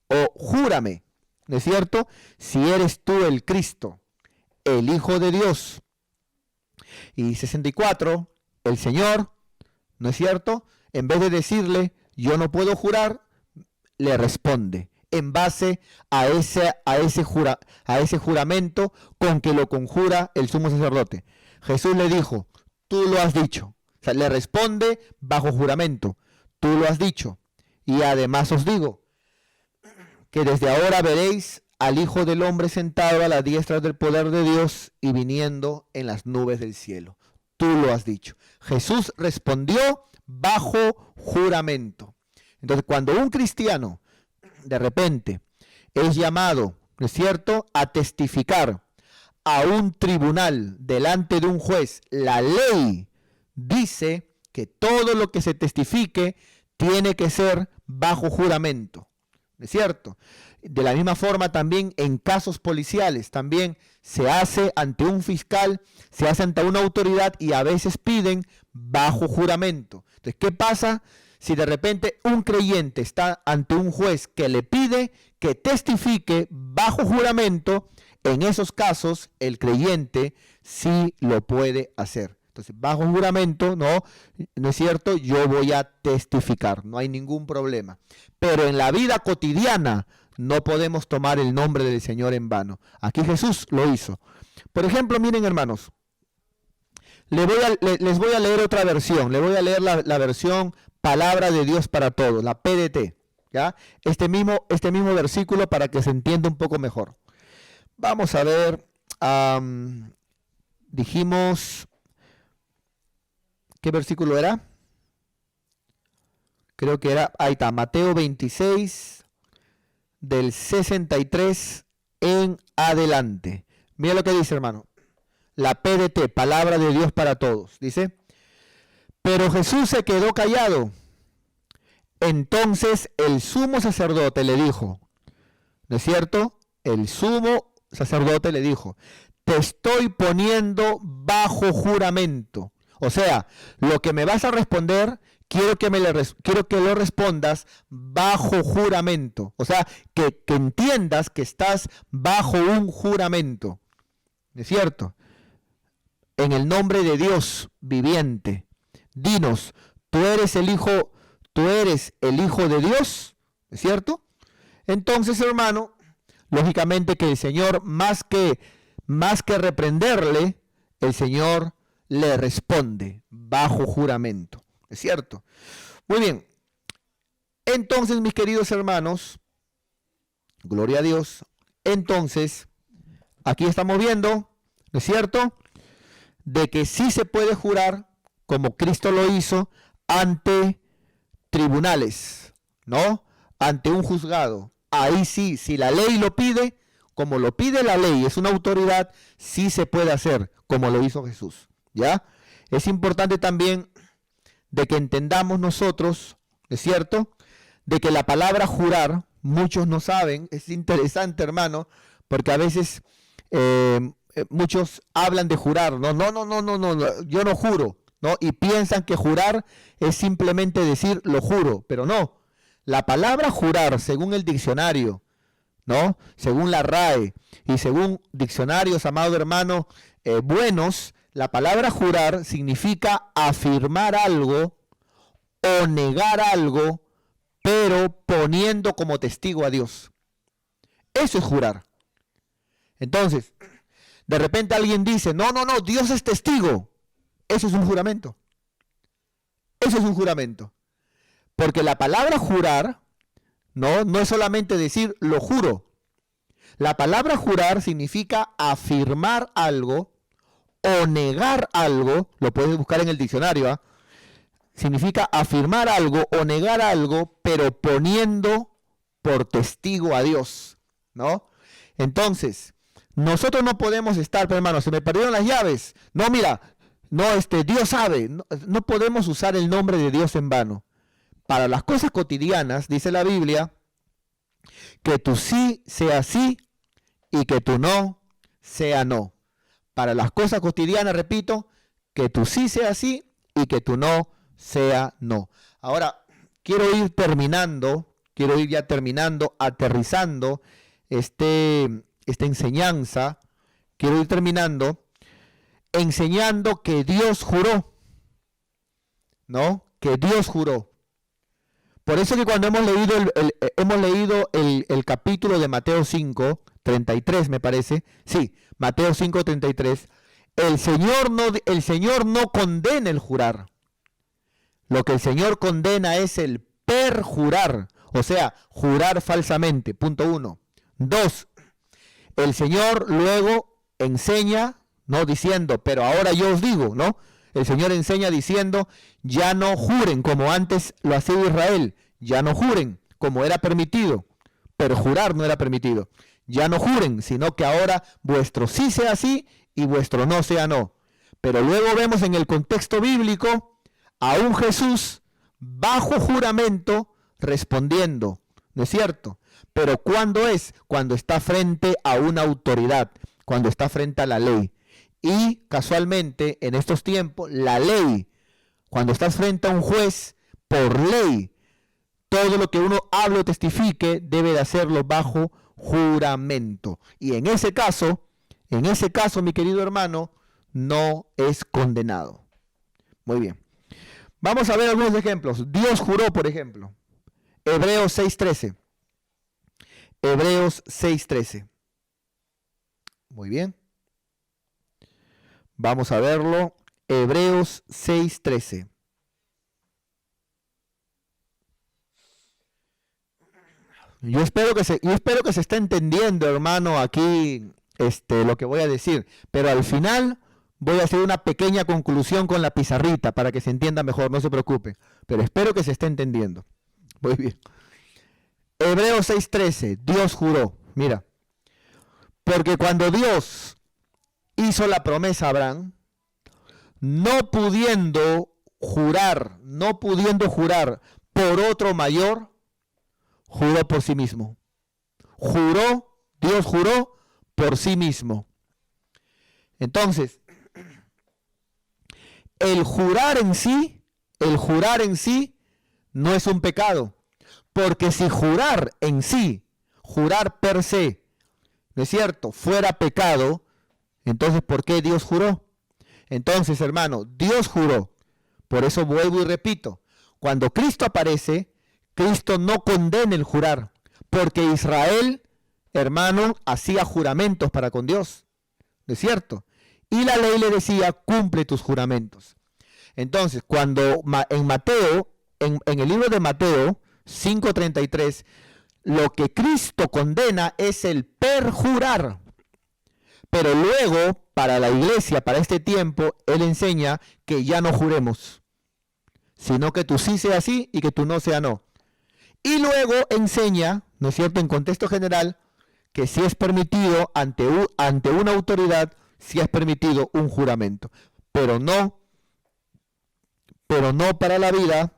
o júrame, ¿no es cierto?, si eres tú el Cristo, el Hijo de Dios. Y 64, el Señor, ¿no es cierto?, en vez de decirle, yo no puedo jurar, le responde en base a ese juramento con que lo conjura el sumo sacerdote. Jesús le dijo, tú lo has dicho. O sea, le responde bajo juramento, tú lo has dicho. Y además os digo que desde ahora veréis al Hijo del Hombre sentado a la diestra del poder de Dios y viniendo en las nubes del cielo. Tú lo has dicho. Jesús respondió bajo juramento. Entonces, cuando un cristiano de repente es llamado, ¿no es cierto?, a testificar a un tribunal delante de un juez, la ley dice que todo lo que se testifique tiene que ser bajo juramento, ¿no es cierto? De la misma forma también en casos policiales, también se hace ante un fiscal, se hace ante una autoridad y a veces piden bajo juramento. Entonces, ¿qué pasa si de repente un creyente está ante un juez que le pide que testifique bajo juramento? En esos casos, el creyente sí lo puede hacer. Entonces, bajo juramento, no es cierto, yo voy a testificar, no hay ningún problema. Pero en la vida cotidiana no podemos tomar el nombre del Señor en vano. Aquí Jesús lo hizo. Por ejemplo, miren, hermanos, les voy a leer otra versión. Les voy a leer la versión Palabra de Dios para Todos, la PDT. ¿Ya? Este mismo versículo para que se entienda un poco mejor. Vamos a ver, dijimos, ¿qué versículo era? Creo que era, ahí está, Mateo 26, del 63 en adelante. Mira lo que dice, hermano. La PDT, Palabra de Dios para Todos, dice, pero Jesús se quedó callado. Entonces el sumo sacerdote le dijo, ¿no es cierto? El sumo sacerdote le dijo, te estoy poniendo bajo juramento. O sea, lo que me vas a responder, quiero que lo respondas bajo juramento. O sea, que entiendas que estás bajo un juramento. ¿No es cierto? En el nombre de Dios viviente, dinos, tú eres el Hijo de Dios, ¿es cierto? Entonces, hermano, lógicamente que el Señor, más que reprenderle, el Señor le responde bajo juramento, ¿es cierto? Muy bien. Entonces, mis queridos hermanos, gloria a Dios, entonces, aquí estamos viendo, ¿no es cierto?, de que sí se puede jurar, como Cristo lo hizo, ante tribunales, ¿no? Ante un juzgado. Ahí sí, si la ley lo pide, como lo pide la ley, es una autoridad, sí se puede hacer, como lo hizo Jesús, ¿ya? Es importante también de que entendamos nosotros, ¿es cierto?, de que la palabra jurar, muchos no saben, es interesante, hermano, porque a veces muchos hablan de jurar, no, yo no juro, ¿no? Y piensan que jurar es simplemente decir lo juro, pero no. La palabra jurar, según el diccionario, ¿no?, según la RAE y según diccionarios, amado hermano, buenos, la palabra jurar significa afirmar algo o negar algo, pero poniendo como testigo a Dios. Eso es jurar. Entonces, de repente alguien dice, no, Dios es testigo. Eso es un juramento. Eso es un juramento. Porque la palabra jurar, no es solamente decir lo juro. La palabra jurar significa afirmar algo o negar algo, lo puedes buscar en el diccionario, ¿eh? Significa afirmar algo o negar algo, pero poniendo por testigo a Dios, ¿no? Entonces, nosotros no podemos estar, pero hermano, se me perdieron las llaves. No, mira, Dios sabe, no podemos usar el nombre de Dios en vano. Para las cosas cotidianas, dice la Biblia, que tu sí sea sí y que tu no sea no. Para las cosas cotidianas, repito, que tu sí sea sí y que tu no sea no. Ahora, quiero ir ya terminando, aterrizando esta enseñanza, quiero ir terminando. enseñando que Dios juró, ¿no? Que Dios juró. Por eso que cuando hemos leído el capítulo de Mateo 5, 33 me parece, sí, Mateo 5, 33, el Señor no condena el jurar. Lo que el Señor condena es el perjurar, o sea, jurar falsamente, punto 1. 2, el Señor luego enseña, no diciendo, pero ahora yo os digo, ¿no? El Señor enseña diciendo, ya no juren como antes lo hacía Israel, ya no juren como era permitido, pero jurar no era permitido. Ya no juren, sino que ahora vuestro sí sea sí y vuestro no sea no. Pero luego vemos en el contexto bíblico a un Jesús bajo juramento respondiendo, ¿no es cierto? Pero ¿cuándo es? Cuando está frente a una autoridad, cuando está frente a la ley. Y casualmente en estos tiempos la ley, cuando estás frente a un juez, por ley, todo lo que uno hable o testifique debe de hacerlo bajo juramento. Y en ese caso, mi querido hermano, no es condenado. Muy bien. Vamos a ver algunos ejemplos. Dios juró, por ejemplo. Hebreos 6:13. Hebreos 6:13. Muy bien. Vamos a verlo. Hebreos 6:13. Yo espero que se esté entendiendo, hermano, aquí lo que voy a decir. Pero al final voy a hacer una pequeña conclusión con la pizarrita para que se entienda mejor, no se preocupe. Pero espero que se esté entendiendo. Muy bien. Hebreos 6:13. Dios juró. Mira. Porque cuando Dios hizo la promesa a Abraham, no pudiendo jurar por otro mayor, juró por sí mismo. Dios juró por sí mismo. Entonces, el jurar en sí no es un pecado. Porque si jurar en sí, jurar per se, ¿no es cierto?, fuera pecado, entonces ¿por qué Dios juró? Entonces, hermano, Dios juró. Por eso vuelvo y repito, cuando Cristo aparece, Cristo no condena el jurar, porque Israel, hermano, hacía juramentos para con Dios, ¿no es cierto? Y la ley le decía, cumple tus juramentos. Entonces, cuando en Mateo, en el libro de Mateo 5:33, lo que Cristo condena es el perjurar. Pero luego, para la iglesia, para este tiempo, Él enseña que ya no juremos, sino que tú sí sea sí y que tú no sea no. Y luego enseña, ¿no es cierto?, en contexto general, que si es permitido ante una autoridad, si es permitido un juramento, pero no para la vida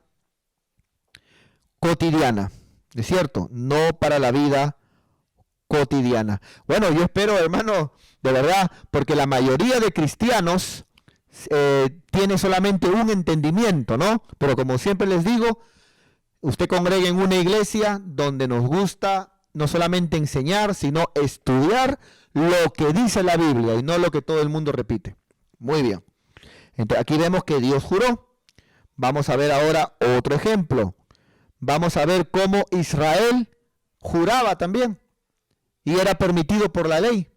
cotidiana, ¿es cierto? No para la vida cotidiana. Bueno, yo espero, hermano, de verdad, porque la mayoría de cristianos tiene solamente un entendimiento, ¿no? Pero como siempre les digo, usted congrega en una iglesia donde nos gusta no solamente enseñar, sino estudiar lo que dice la Biblia y no lo que todo el mundo repite. Muy bien. Entonces, aquí vemos que Dios juró. Vamos a ver ahora otro ejemplo. Vamos a ver cómo Israel juraba también y era permitido por la ley.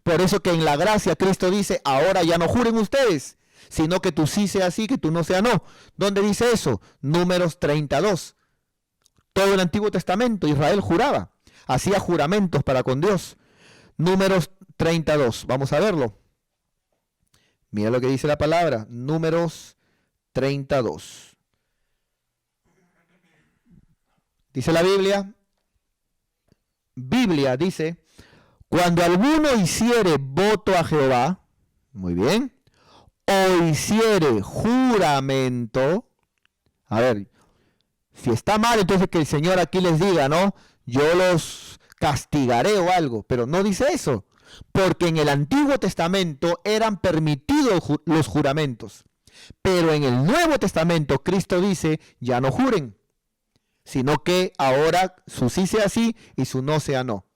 Por eso que en la gracia Cristo dice, ahora ya no juren ustedes, sino que tú sí sea sí, que tú no sea no. ¿Dónde dice eso? Números 32. Todo el Antiguo Testamento Israel juraba, hacía juramentos para con Dios. Números 32, vamos a verlo. Mira lo que dice la palabra, Números 32. Dice la Biblia dice, cuando alguno hiciere voto a Jehová, muy bien, o hiciere juramento, a ver, si está mal, entonces que el Señor aquí les diga, ¿no? Yo los castigaré o algo, pero no dice eso, porque en el Antiguo Testamento eran permitidos los juramentos, pero en el Nuevo Testamento Cristo dice, ya no juren, sino que ahora su sí sea sí y su no sea no.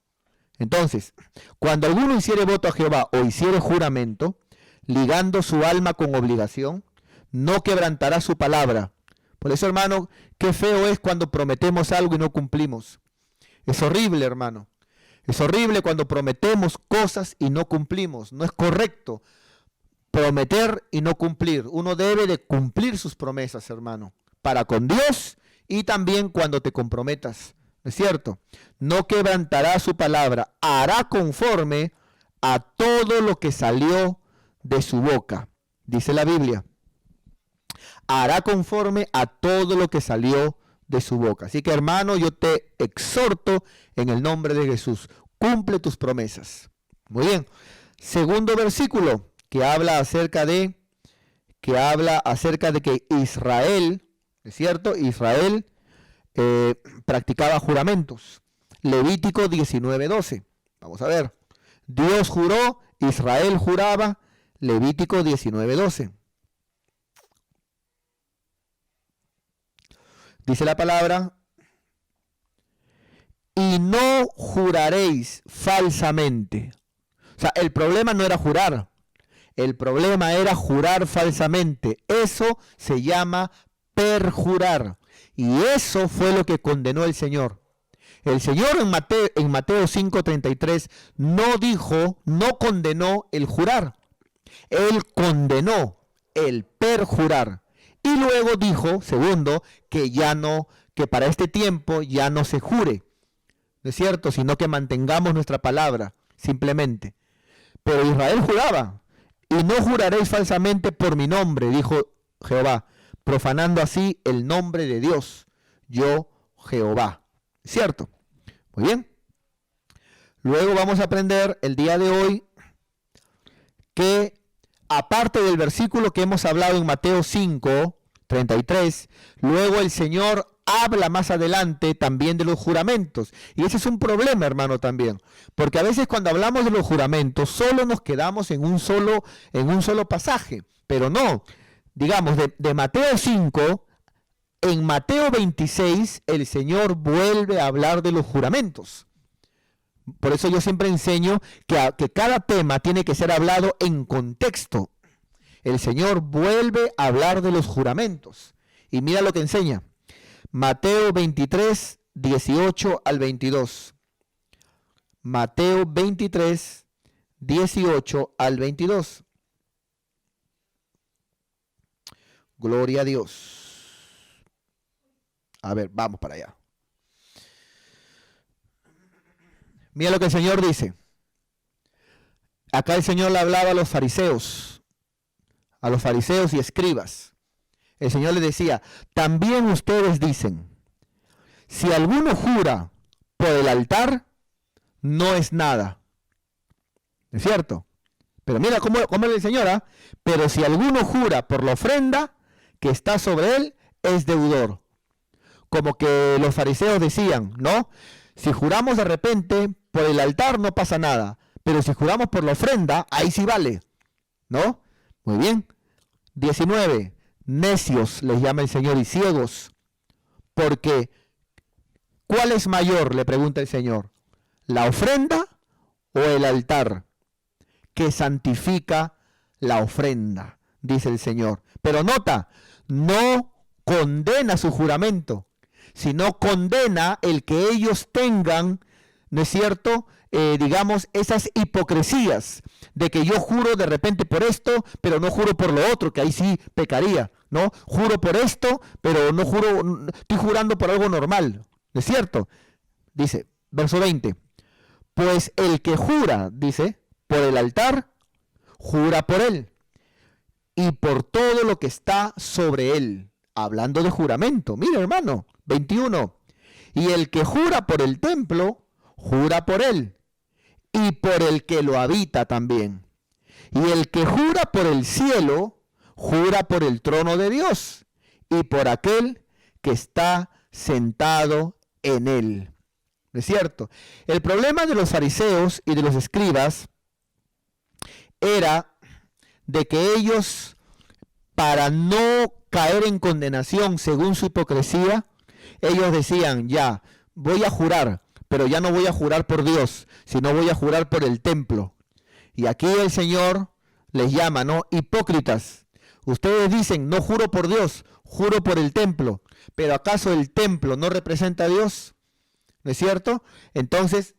Entonces, cuando alguno hiciere voto a Jehová o hiciere juramento, ligando su alma con obligación, no quebrantará su palabra. Por eso, hermano, qué feo es cuando prometemos algo y no cumplimos. Es horrible, hermano. Es horrible cuando prometemos cosas y no cumplimos. No es correcto prometer y no cumplir. Uno debe de cumplir sus promesas, hermano, para con Dios y también cuando te comprometas. ¿No es cierto? No quebrantará su palabra, hará conforme a todo lo que salió de su boca. Dice la Biblia. Hará conforme a todo lo que salió de su boca. Así que, hermano, yo te exhorto en el nombre de Jesús. Cumple tus promesas. Muy bien. Segundo versículo que habla acerca de que Israel, ¿es cierto? Israel practicaba juramentos. Levítico 19:12. Vamos a ver. Dios juró, Israel juraba. Levítico 19:12. Dice la palabra, y no juraréis falsamente. O sea, el problema no era jurar, el problema era jurar falsamente. Eso se llama perjurar. Y eso fue lo que condenó el Señor. El Señor en Mateo 5:33 no condenó el jurar. Él condenó el perjurar. Y luego dijo, segundo, que para este tiempo ya no se jure, ¿no es cierto? Sino que mantengamos nuestra palabra, simplemente. Pero Israel juraba, y no juraréis falsamente por mi nombre, dijo Jehová, profanando así el nombre de Dios, yo Jehová. ¿Cierto? Muy bien. Luego vamos a aprender el día de hoy que aparte del versículo que hemos hablado en Mateo 5:33, luego el Señor habla más adelante también de los juramentos. Y ese es un problema, hermano, también. Porque a veces cuando hablamos de los juramentos, solo nos quedamos en un solo pasaje. Pero no, digamos, de Mateo 5, en Mateo 26, el Señor vuelve a hablar de los juramentos. Por eso yo siempre enseño que cada tema tiene que ser hablado en contexto. El Señor vuelve a hablar de los juramentos. Y mira lo que enseña. Mateo 23, 18 al 22. Mateo 23, 18 al 22. Gloria a Dios. A ver, vamos para allá. Mira lo que el Señor dice. Acá el Señor le hablaba a los fariseos y escribas. El Señor les decía, también ustedes dicen, si alguno jura por el altar, no es nada. ¿Es cierto? Pero mira cómo es el Señor, ¿ah? Pero si alguno jura por la ofrenda que está sobre él, es deudor. Como que los fariseos decían, ¿no? Si juramos de repente por el altar no pasa nada, pero si juramos por la ofrenda, ahí sí vale, ¿no? Muy bien. 19. Necios les llama el Señor y ciegos, porque ¿cuál es mayor? Le pregunta el Señor, ¿la ofrenda o el altar que santifica la ofrenda? Dice el Señor. Pero nota, no condena su juramento, sino condena el que ellos tengan, ¿no es cierto?, digamos, esas hipocresías de que yo juro de repente por esto, pero no juro por lo otro, que ahí sí pecaría, ¿no? Juro por esto, pero no juro, estoy jurando por algo normal, ¿no es cierto? Dice, verso 20, pues el que jura, dice, por el altar, jura por él, y por todo lo que está sobre él, hablando de juramento. Mira, hermano, 21, y el que jura por el templo, jura por él, y por el que lo habita también. Y el que jura por el cielo, jura por el trono de Dios, y por aquel que está sentado en él. ¿No es cierto? El problema de los fariseos y de los escribas era de que ellos, para no caer en condenación según su hipocresía, ellos decían, ya, voy a jurar, pero ya no voy a jurar por Dios, sino voy a jurar por el templo. Y aquí el Señor les llama, ¿no? Hipócritas. Ustedes dicen, no juro por Dios, juro por el templo. Pero ¿acaso el templo no representa a Dios? ¿No es cierto? Entonces,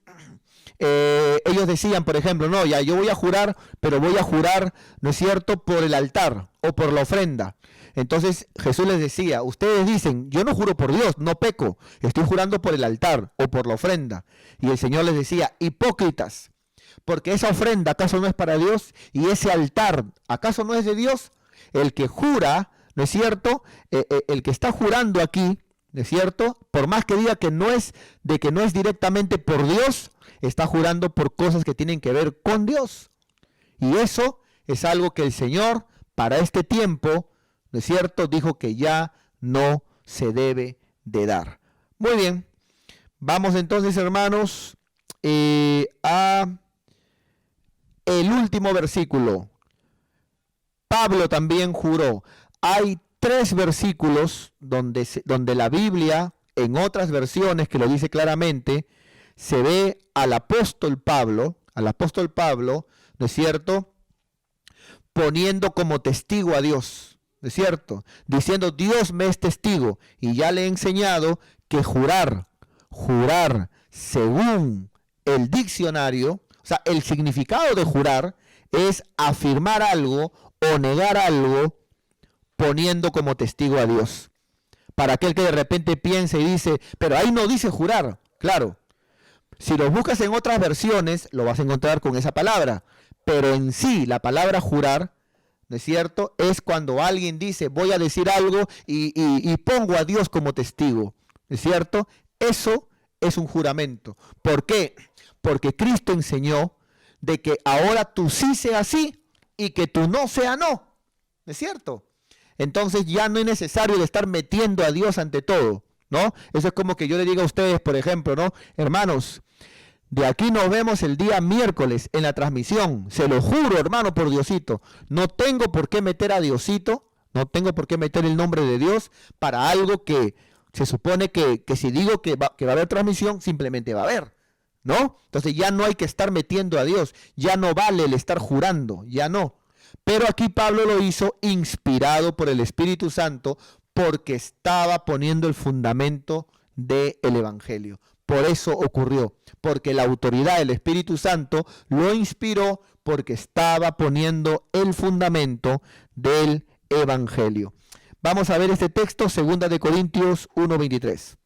ellos decían, por ejemplo, no, ya yo voy a jurar, pero voy a jurar, ¿no es cierto?, por el altar o por la ofrenda. Entonces Jesús les decía, ustedes dicen, yo no juro por Dios, no peco, estoy jurando por el altar o por la ofrenda. Y el Señor les decía, hipócritas, porque esa ofrenda acaso no es para Dios y ese altar acaso no es de Dios. El que jura, ¿no es cierto?, el que está jurando aquí, ¿no es cierto?, por más que diga que no es directamente por Dios, está jurando por cosas que tienen que ver con Dios. Y eso es algo que el Señor para este tiempo, ¿no es cierto?, dijo que ya no se debe de dar. Muy bien, vamos entonces, hermanos, a el último versículo. Pablo también juró. Hay 3 versículos donde la Biblia, en otras versiones que lo dice claramente, se ve al apóstol Pablo, ¿no es cierto?, poniendo como testigo a Dios, ¿no es cierto?, diciendo, Dios me es testigo, y ya le he enseñado que jurar según el diccionario, o sea, el significado de jurar es afirmar algo o negar algo poniendo como testigo a Dios. Para aquel que de repente piense y dice, pero ahí no dice jurar, claro. Si lo buscas en otras versiones, lo vas a encontrar con esa palabra. Pero en sí, la palabra jurar, ¿no es cierto?, es cuando alguien dice, voy a decir algo y pongo a Dios como testigo. ¿No es cierto? Eso es un juramento. ¿Por qué? Porque Cristo enseñó de que ahora tú sí seas sí y que tú no sea no. ¿No es cierto? Entonces ya no es necesario de estar metiendo a Dios ante todo, ¿no? Eso es como que yo le diga a ustedes, por ejemplo, ¿no? Hermanos, de aquí nos vemos el día miércoles en la transmisión. Se lo juro, hermano, por Diosito. No tengo por qué meter a Diosito, no tengo por qué meter el nombre de Dios para algo que se supone que si digo que va a haber transmisión, simplemente va a haber, ¿no? Entonces ya no hay que estar metiendo a Dios. Ya no vale el estar jurando, ya no. Pero aquí Pablo lo hizo inspirado por el Espíritu Santo porque estaba poniendo el fundamento del Evangelio. Por eso ocurrió, porque la autoridad del Espíritu Santo lo inspiró porque estaba poniendo el fundamento del Evangelio. Vamos a ver este texto, 2 de Corintios 1:23.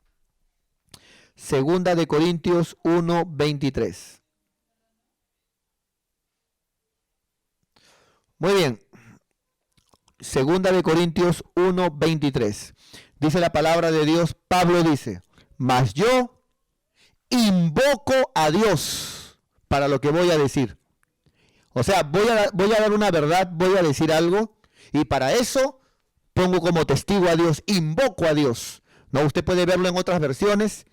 2 de Corintios 1:23. Muy bien. 2 de Corintios 1:23. Dice la palabra de Dios, Pablo dice, mas yo invoco a Dios para lo que voy a decir. O sea, voy a dar una verdad, voy a decir algo, y para eso pongo como testigo a Dios, invoco a Dios. ¿No? Usted puede verlo en otras versiones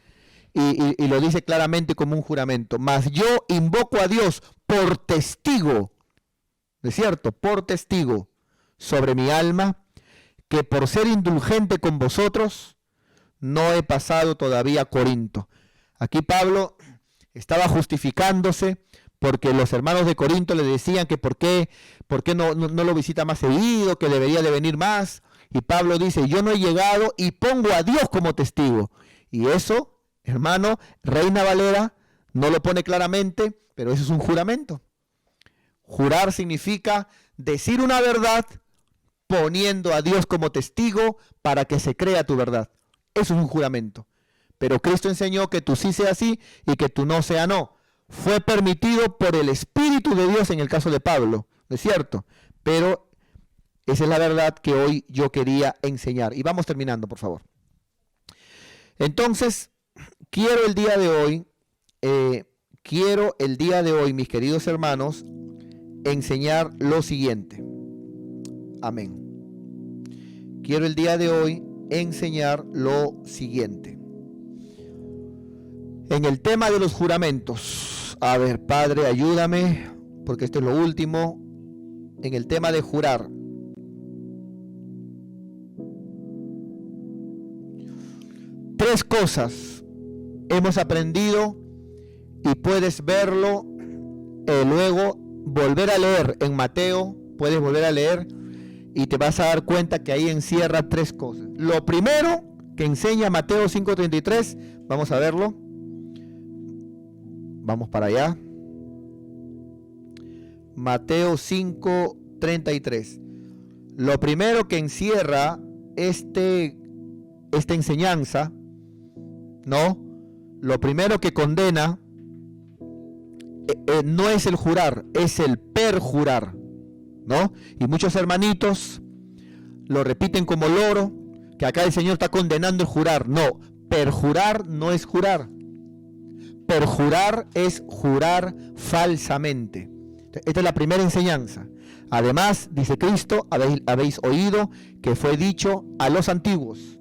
y lo dice claramente como un juramento. Mas yo invoco a Dios por testigo, ¿no es cierto?, por testigo sobre mi alma, que por ser indulgente con vosotros, no he pasado todavía a Corinto. Aquí Pablo estaba justificándose porque los hermanos de Corinto le decían que por qué no lo visita más seguido, que debería de venir más. Y Pablo dice, yo no he llegado y pongo a Dios como testigo. Y eso, hermano, Reina Valera no lo pone claramente, pero eso es un juramento. Jurar significa decir una verdad poniendo a Dios como testigo para que se crea tu verdad. Eso es un juramento. Pero Cristo enseñó que tú sí seas sí y que tú no sea no. Fue permitido por el Espíritu de Dios en el caso de Pablo, ¿no es cierto? Pero esa es la verdad que hoy yo quería enseñar. Y vamos terminando, por favor. Entonces, quiero el día de hoy, mis queridos hermanos, enseñar lo siguiente. Amén. Quiero el día de hoy enseñar lo siguiente. En el tema de los juramentos, a ver, Padre, ayúdame, porque esto es lo último. En el tema de jurar. Tres cosas hemos aprendido y puedes verlo luego, volver a leer en Mateo puedes volver a leer y te vas a dar cuenta que ahí encierra tres cosas. Lo primero que enseña Mateo 5:33, vamos a verlo. Vamos para allá. Mateo 5:33. Lo primero que encierra esta enseñanza, ¿no? Lo primero que condena no es el jurar, es el perjurar, ¿no? Y muchos hermanitos lo repiten como loro, que acá el Señor está condenando el jurar. No, perjurar no es jurar. Perjurar es jurar falsamente. Esta es la primera enseñanza. Además, dice Cristo, habéis oído que fue dicho a los antiguos: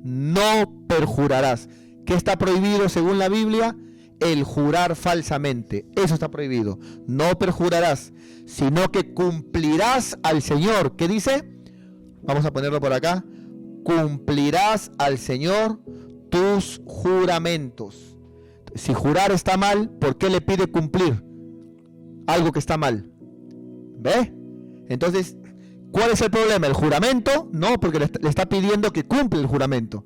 no perjurarás. ¿Qué está prohibido según la Biblia? El jurar falsamente. Eso está prohibido. No perjurarás, sino que cumplirás al Señor. ¿Qué dice? Vamos a ponerlo por acá. Cumplirás al Señor tus juramentos. Si jurar está mal, ¿por qué le pide cumplir algo que está mal? ¿Ve? Entonces, ¿cuál es el problema? ¿El juramento? No, porque le está pidiendo que cumpla el juramento.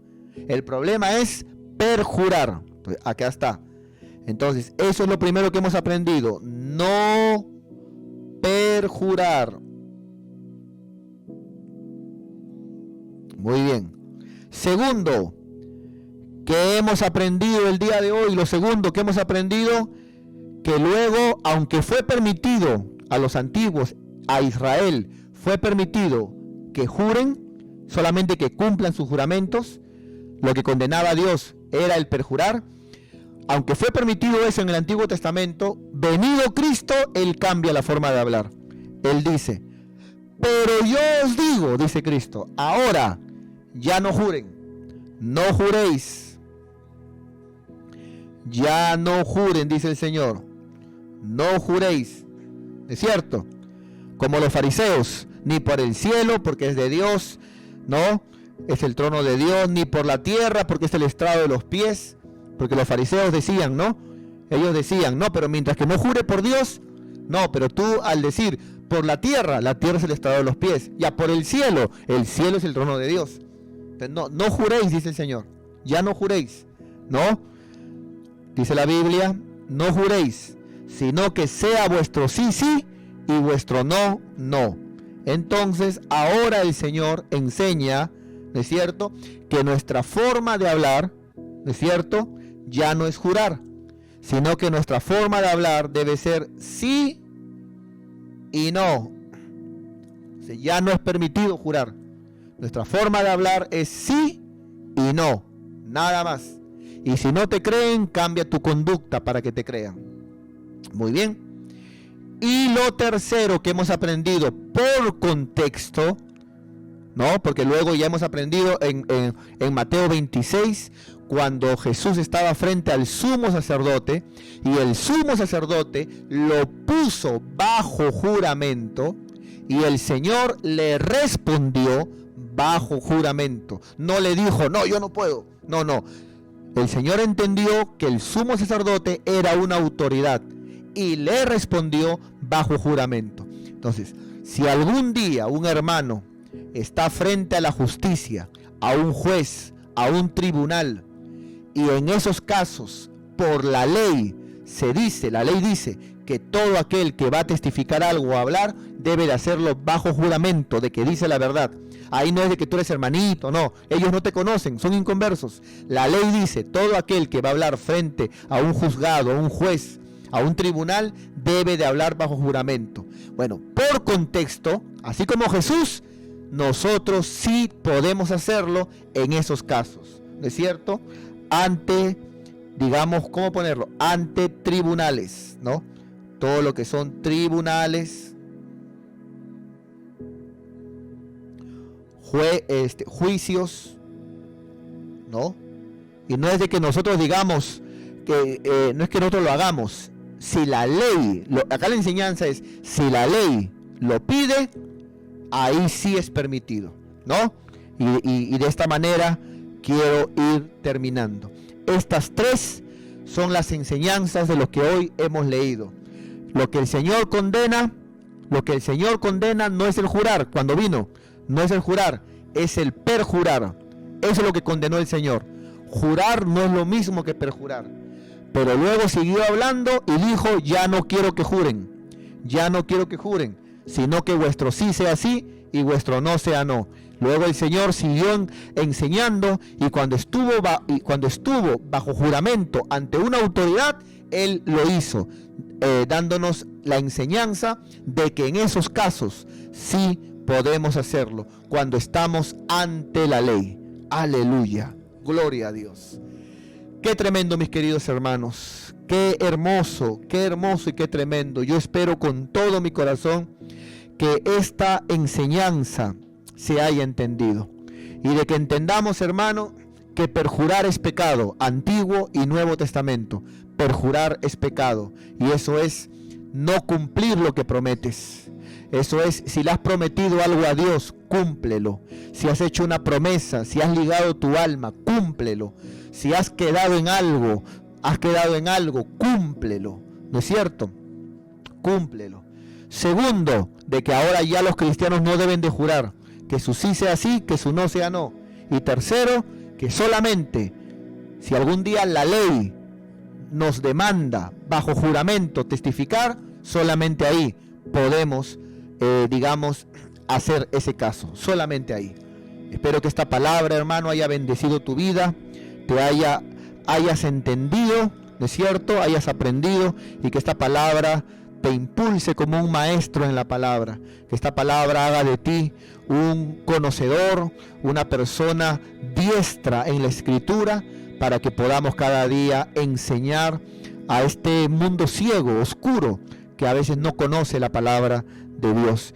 El problema es perjurar. Acá está. Entonces, eso es lo primero que hemos aprendido. No perjurar. Muy bien. Segundo, que hemos aprendido el día de hoy. Lo segundo que hemos aprendido, que luego, aunque fue permitido a los antiguos, a Israel, fue permitido que juren, solamente que cumplan sus juramentos. Lo que condenaba a Dios era el perjurar. Aunque fue permitido eso en el Antiguo Testamento, venido Cristo, Él cambia la forma de hablar. Él dice: pero yo os digo, dice Cristo, ahora ya no juren, no juréis. Ya no juren, dice el Señor, no juréis. ¿Es cierto? Como los fariseos, ni por el cielo, porque es de Dios, no, es el trono de Dios, ni por la tierra, porque es el estrado de los pies. Porque los fariseos decían, ¿no? Ellos decían, no, pero mientras que no jure por Dios, no, pero tú al decir por la tierra es el estrado de los pies. Ya por el cielo es el trono de Dios. Entonces, no juréis, dice el Señor. Ya no juréis, ¿no? Dice la Biblia, no juréis, sino que sea vuestro sí, sí, y vuestro no, no. Entonces, ahora el Señor enseña, ¿no es cierto?, que nuestra forma de hablar, ¿no es cierto?, ya no es jurar, sino que nuestra forma de hablar debe ser sí y no. O sea, ya no es permitido jurar. Nuestra forma de hablar es sí y no, nada más. Y si no te creen, cambia tu conducta para que te crean. Muy bien. Y lo tercero que hemos aprendido por contexto, ¿no? Porque luego ya hemos aprendido en Mateo 26, cuando Jesús estaba frente al sumo sacerdote, y el sumo sacerdote lo puso bajo juramento, y el Señor le respondió bajo juramento. No le dijo, no, yo no puedo. No. El Señor entendió que el sumo sacerdote era una autoridad, y le respondió bajo juramento. Entonces, si algún día un hermano está frente a la justicia, a un juez, a un tribunal, y en esos casos, por la ley dice que todo aquel que va a testificar algo o hablar, debe de hacerlo bajo juramento, de que dice la verdad. Ahí no es de que tú eres hermanito, no, ellos no te conocen, son inconversos. La ley dice, todo aquel que va a hablar frente a un juzgado, a un juez, a un tribunal, debe de hablar bajo juramento. Bueno, por contexto, así como Jesús, nosotros sí podemos hacerlo en esos casos, ¿no es cierto? Ante, digamos, ¿cómo ponerlo? Ante tribunales, ¿no? Todo lo que son tribunales, juicios, ¿no? Y no es de que nosotros digamos que, no es que nosotros lo hagamos. Si la ley, acá la enseñanza es, si la ley lo pide, ahí sí es permitido, ¿no? Y de esta manera quiero ir terminando. Estas tres son las enseñanzas de lo que hoy hemos leído. Lo que el Señor condena, Lo que el Señor condena no es el jurar, cuando vino, no es el jurar, es el perjurar. Eso es lo que condenó el Señor. Jurar no es lo mismo que perjurar. Pero luego siguió hablando y dijo, ya no quiero que juren, sino que vuestro sí sea sí y vuestro no sea no. Luego el Señor siguió enseñando, y cuando estuvo bajo juramento ante una autoridad, Él lo hizo, dándonos la enseñanza de que en esos casos sí podemos hacerlo, cuando estamos ante la ley. Aleluya, gloria a Dios. Qué tremendo, mis queridos hermanos, qué hermoso y qué tremendo. Yo espero con todo mi corazón que esta enseñanza se haya entendido, y de que entendamos, hermano, que perjurar es pecado. Antiguo y Nuevo Testamento, perjurar es pecado, y eso es no cumplir lo que prometes. Eso es, si le has prometido algo a Dios, cúmplelo. Si has hecho una promesa, si has ligado tu alma, cúmplelo. Si has quedado en algo, cúmplelo. ¿No es cierto? Cúmplelo. Segundo, de que ahora ya los cristianos no deben de jurar, que su sí sea sí, que su no sea no. Y tercero, que solamente si algún día la ley nos demanda bajo juramento testificar, solamente ahí podemos hacer ese caso, solamente ahí. Espero que esta palabra, hermano, haya bendecido tu vida, te hayas entendido, ¿no es cierto?, hayas aprendido, y que esta palabra te impulse como un maestro en la palabra, que esta palabra haga de ti un conocedor, una persona diestra en la Escritura, para que podamos cada día enseñar a este mundo ciego, oscuro, que a veces no conoce la palabra de Dios.